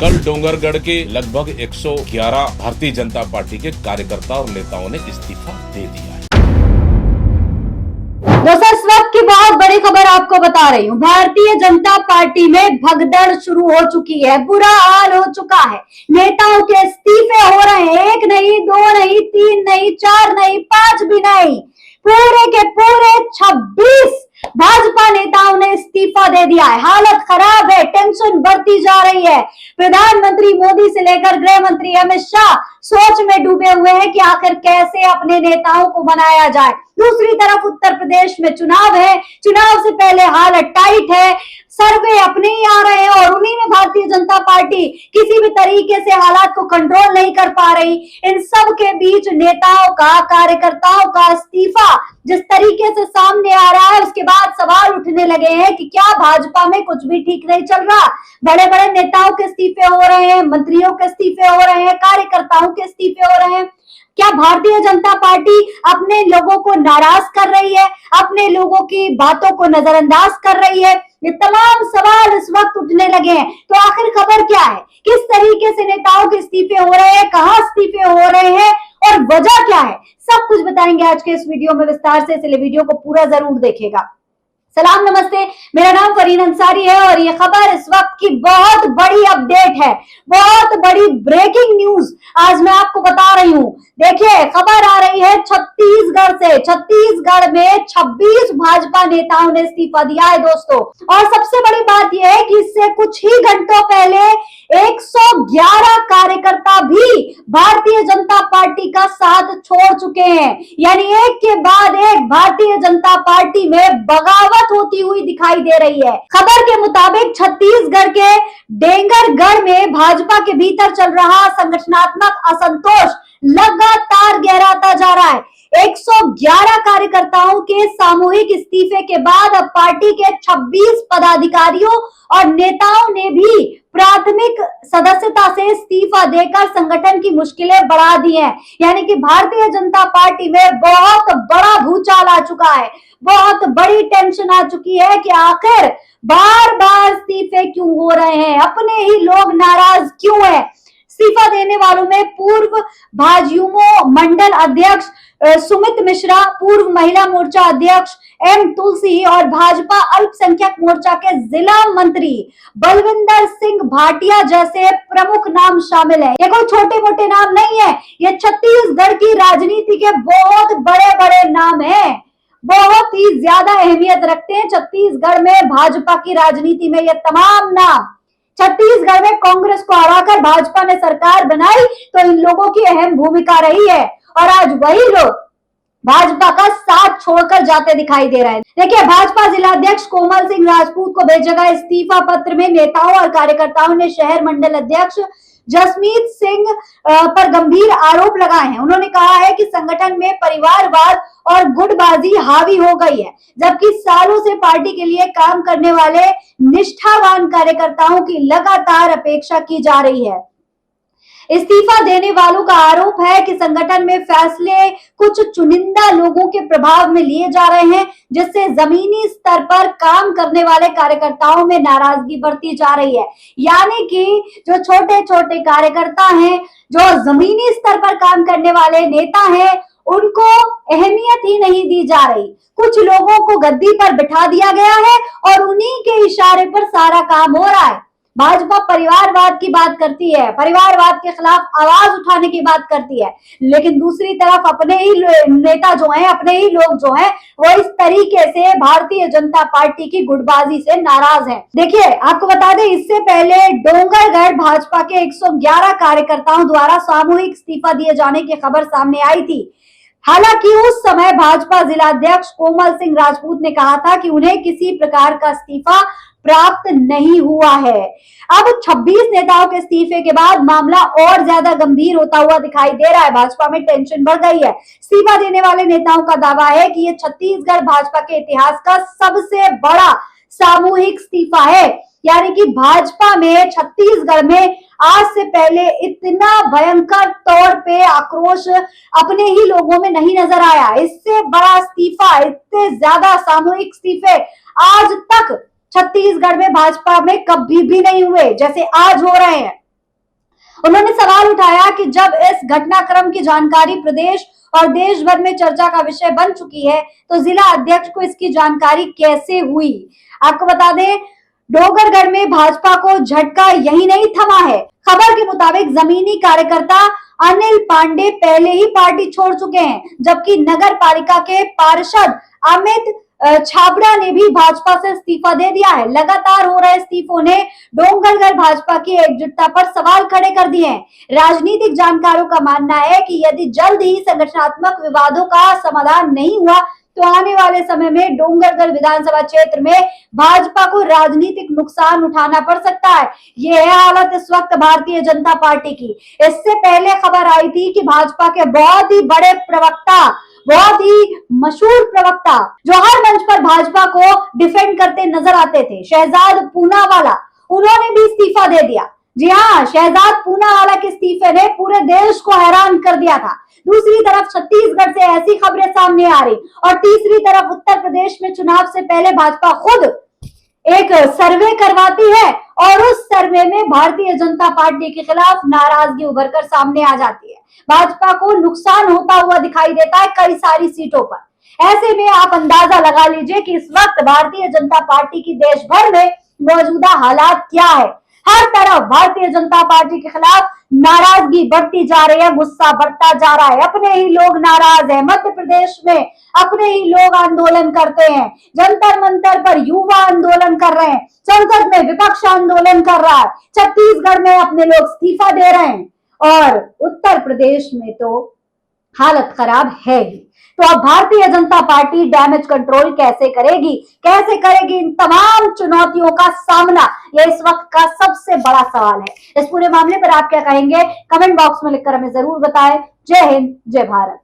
कल डोंगरगढ़ के लगभग 111 भारतीय जनता पार्टी के कार्यकर्ता और नेताओं ने इस्तीफा दे दिया है। दोस्तों, इस वक्त की बहुत बड़ी खबर आपको बता रही हूँ। भारतीय जनता पार्टी में भगदड़ शुरू हो चुकी है, बुरा हाल हो चुका है। नेताओं के इस्तीफे हो रहे हैं, 1 नहीं, 2 नहीं, 3 नहीं, 4 नहीं, 5 भी नहीं, पूरे के पूरे 26 भाजपा नेताओं ने इस्तीफा दे दिया है। हालत खराब है, टेंशन बढ़ती जा रही है। प्रधानमंत्री मोदी से लेकर गृह मंत्री अमित शाह सोच में डूबे हुए हैं कि आखिर कैसे अपने नेताओं को बनाया जाए। दूसरी तरफ उत्तर प्रदेश में चुनाव है, चुनाव से पहले हालत टाइट है, सर्वे अपने ही आ रहे हैं और उन्हीं में भारतीय जनता पार्टी किसी भी तरीके से हालात को कंट्रोल नहीं कर पा रही। इन सब के बीच नेताओं का, कार्यकर्ताओं का इस्तीफा जिस तरीके से सामने आ रहा है, उसके बाद सवाल उठने लगे हैं कि क्या भाजपा में कुछ भी ठीक नहीं चल रहा। बड़े बड़े नेताओं के इस्तीफे हो रहे हैं, मंत्रियों के इस्तीफे हो रहे हैं, कार्यकर्ताओं के इस्तीफे हो रहे हैं। क्या भारतीय जनता पार्टी अपने लोगों को नाराज कर रही है, अपने लोगों की बातों को नजरअंदाज कर रही है? ये तमाम सवाल इस वक्त उठने लगे हैं। तो आखिर खबर क्या है, किस तरीके से नेताओं के इस्तीफे हो रहे हैं, कहां इस्तीफे हो रहे हैं और वजह क्या है, सब कुछ बताएंगे आज के इस वीडियो में विस्तार से। इसलिए वीडियो को पूरा जरूर देखिएगा। सलाम, नमस्ते, मेरा नाम फरीन अंसारी है और ये खबर इस वक्त की बहुत बड़ी अपडेट है, बहुत बड़ी ब्रेकिंग न्यूज आज मैं आपको बता रही हूँ। देखिए, खबर आ रही है छत्तीसगढ़ से। छत्तीसगढ़ में 26 भाजपा नेताओं ने इस्तीफा दिया है दोस्तों। और सबसे बड़ी बात यह है कि इससे कुछ ही घंटों पहले 111 कार्यकर्ता भी भारतीय जनता पार्टी का साथ छोड़ चुके हैं। यानी एक के बाद एक भारतीय जनता पार्टी में बगावत होती हुई दिखाई दे रही है। खबर के मुताबिक छत्तीसगढ़ के डोंगरगढ़ में भाजपा के भीतर चल रहा संगठनात्मक असंतोष लगातार गहराता जा रहा है। 111 कार्यकर्ताओं के सामूहिक इस्तीफे के बाद अब पार्टी के 26 पदाधिकारियों और नेताओं ने भी प्राथमिक सदस्यता से इस्तीफा देकर संगठन की मुश्किलें बढ़ा दी हैं। यानी कि भारतीय जनता पार्टी में बहुत बड़ा भूचाल आ चुका है, बहुत बड़ी टेंशन आ चुकी है कि आखिर बार बार इस्तीफे क्यों हो रहे हैं, अपने ही लोग नाराज क्यों हैं। इस्तीफा देने वालों में पूर्व भाजयुमो मंडल अध्यक्ष सुमित मिश्रा, पूर्व महिला मोर्चा अध्यक्ष एम तुलसी और भाजपा अल्पसंख्यक मोर्चा के जिला मंत्री बलविंदर सिंह भाटिया जैसे प्रमुख नाम शामिल है। ये कोई छोटे मोटे नाम नहीं है, ये छत्तीसगढ़ की राजनीति के बहुत बड़े बड़े नाम हैं, बहुत ही ज्यादा अहमियत रखते हैं छत्तीसगढ़ में भाजपा की राजनीति में ये तमाम नाम। छत्तीसगढ़ में कांग्रेस को हराकर भाजपा ने सरकार बनाई तो इन लोगों की अहम भूमिका रही है और आज वही लोग भाजपा का साथ छोड़कर जाते दिखाई दे रहे हैं। देखिए, भाजपा जिला अध्यक्ष कोमल सिंह राजपूत को भेजे गए इस्तीफा पत्र में नेताओं और कार्यकर्ताओं ने शहर मंडल अध्यक्ष जसमीत सिंह पर गंभीर आरोप लगाए हैं। उन्होंने कहा है कि संगठन में परिवारवाद और गुटबाजी हावी हो गई है, जबकि सालों से पार्टी के लिए काम करने वाले निष्ठावान कार्यकर्ताओं की लगातार अपेक्षा की जा रही है। इस्तीफा देने वालों का आरोप है कि संगठन में फैसले कुछ चुनिंदा लोगों के प्रभाव में लिए जा रहे हैं, जिससे जमीनी स्तर पर काम करने वाले कार्यकर्ताओं में नाराजगी बढ़ती जा रही है। यानी कि जो छोटे छोटे कार्यकर्ता हैं, जो जमीनी स्तर पर काम करने वाले नेता हैं, उनको अहमियत ही नहीं दी जा रही। कुछ लोगों को गद्दी पर बिठा दिया गया है और उन्हीं के इशारे पर सारा काम हो रहा है। भाजपा परिवारवाद की बात करती है, परिवारवाद के खिलाफ आवाज उठाने की बात करती है, लेकिन दूसरी तरफ अपने ही नेता जो हैं, अपने ही लोग जो हैं, वो इस तरीके से भारतीय जनता पार्टी की गुटबाजी से नाराज हैं। देखिए, आपको बता दें, इससे पहले डोंगरगढ़ भाजपा के 111 कार्यकर्ताओं द्वारा सामूहिक इस्तीफा दिए जाने की खबर सामने आई थी। हालांकि उस समय भाजपा जिलाध्यक्ष कोमल सिंह राजपूत ने कहा था कि उन्हें किसी प्रकार का इस्तीफा प्राप्त नहीं हुआ है। अब 26 नेताओं के इस्तीफे के बाद मामला और ज्यादा गंभीर होता हुआ दिखाई दे रहा है। भाजपा में टेंशन बढ़ गई है। इस्तीफा देने वाले नेताओं का दावा है कि ये छत्तीसगढ़ भाजपा के इतिहास का सबसे बड़ा सामूहिक इस्तीफा है। यानी कि भाजपा में, छत्तीसगढ़ में आज से पहले इतना भयंकर तौर पे आक्रोश अपने ही लोगों में नहीं नजर आया। इससे बड़ा इस्तीफा, इतने ज्यादा सामूहिक इस्तीफे आज तक छत्तीसगढ़ में भाजपा में कभी भी नहीं हुए जैसे आज हो रहे हैं। उन्होंने सवाल उठाया कि जब इस घटनाक्रम की जानकारी प्रदेश और देश भर में चर्चा का विषय बन चुकी है तो जिला अध्यक्ष को इसकी जानकारी कैसे हुई। आपको बता दें, डोंगरगढ़ में भाजपा को झटका यही नहीं थमा है। खबर के मुताबिक जमीनी कार्यकर्ता अनिल पांडे पहले ही पार्टी छोड़ चुके हैं, जबकि नगर पालिका के पार्षद अमित छाबड़ा ने भी भाजपा से इस्तीफा दे दिया है। लगातार हो रहे इस्तीफों ने डोंगरगढ़ भाजपा की एकजुटता पर सवाल खड़े कर दिए हैं। राजनीतिक जानकारों का मानना है कि यदि जल्द ही संगठनात्मक विवादों का समाधान नहीं हुआ तो आने वाले समय में डोंगरगढ़ विधानसभा क्षेत्र में भाजपा को राजनीतिक नुकसान उठाना पड़ सकता है। ये है हालत इस वक्त भारतीय जनता पार्टी की। इससे पहले खबर आई थी कि भाजपा के बहुत ही बड़े प्रवक्ता, बहुत ही मशहूर प्रवक्ता जो हर मंच पर भाजपा को डिफेंड करते नजर आते थे, शहजाद पूनावाला, उन्होंने भी इस्तीफा दे दिया। जी हाँ, शहजाद पूनावाला के इस्तीफे ने पूरे देश को हैरान कर दिया था। दूसरी तरफ छत्तीसगढ़ से ऐसी खबरें सामने आ रही और तीसरी तरफ उत्तर प्रदेश में चुनाव से पहले भाजपा खुद एक सर्वे करवाती है और उस सर्वे में भारतीय जनता पार्टी के खिलाफ नाराजगी उभरकर सामने आ जाती है। भाजपा को नुकसान होता हुआ दिखाई देता है कई सारी सीटों पर। ऐसे में आप अंदाजा लगा लीजिए कि इस वक्त भारतीय जनता पार्टी की देश भर में मौजूदा हालात क्या है। हर तरफ भारतीय जनता पार्टी के खिलाफ नाराजगी बढ़ती जा रही है, गुस्सा बढ़ता जा रहा है। अपने ही लोग नाराज हैं। मध्य प्रदेश में अपने ही लोग आंदोलन करते हैं, जंतर मंतर पर युवा आंदोलन कर रहे हैं, संसद में विपक्ष आंदोलन कर रहा है, छत्तीसगढ़ में अपने लोग इस्तीफा दे रहे हैं और उत्तर प्रदेश में तो हालत खराब है ही। तो अब Bharatiya Janata party damage control कैसे करेगी इन तमाम चुनौतियों का सामना, ये इस वक्त का सबसे बड़ा सवाल है। इस पूरे मामले पर आप क्या कहेंगे, कमेंट बॉक्स में लिखकर हमें जरूर बताएं। जय हिंद, जय भारत।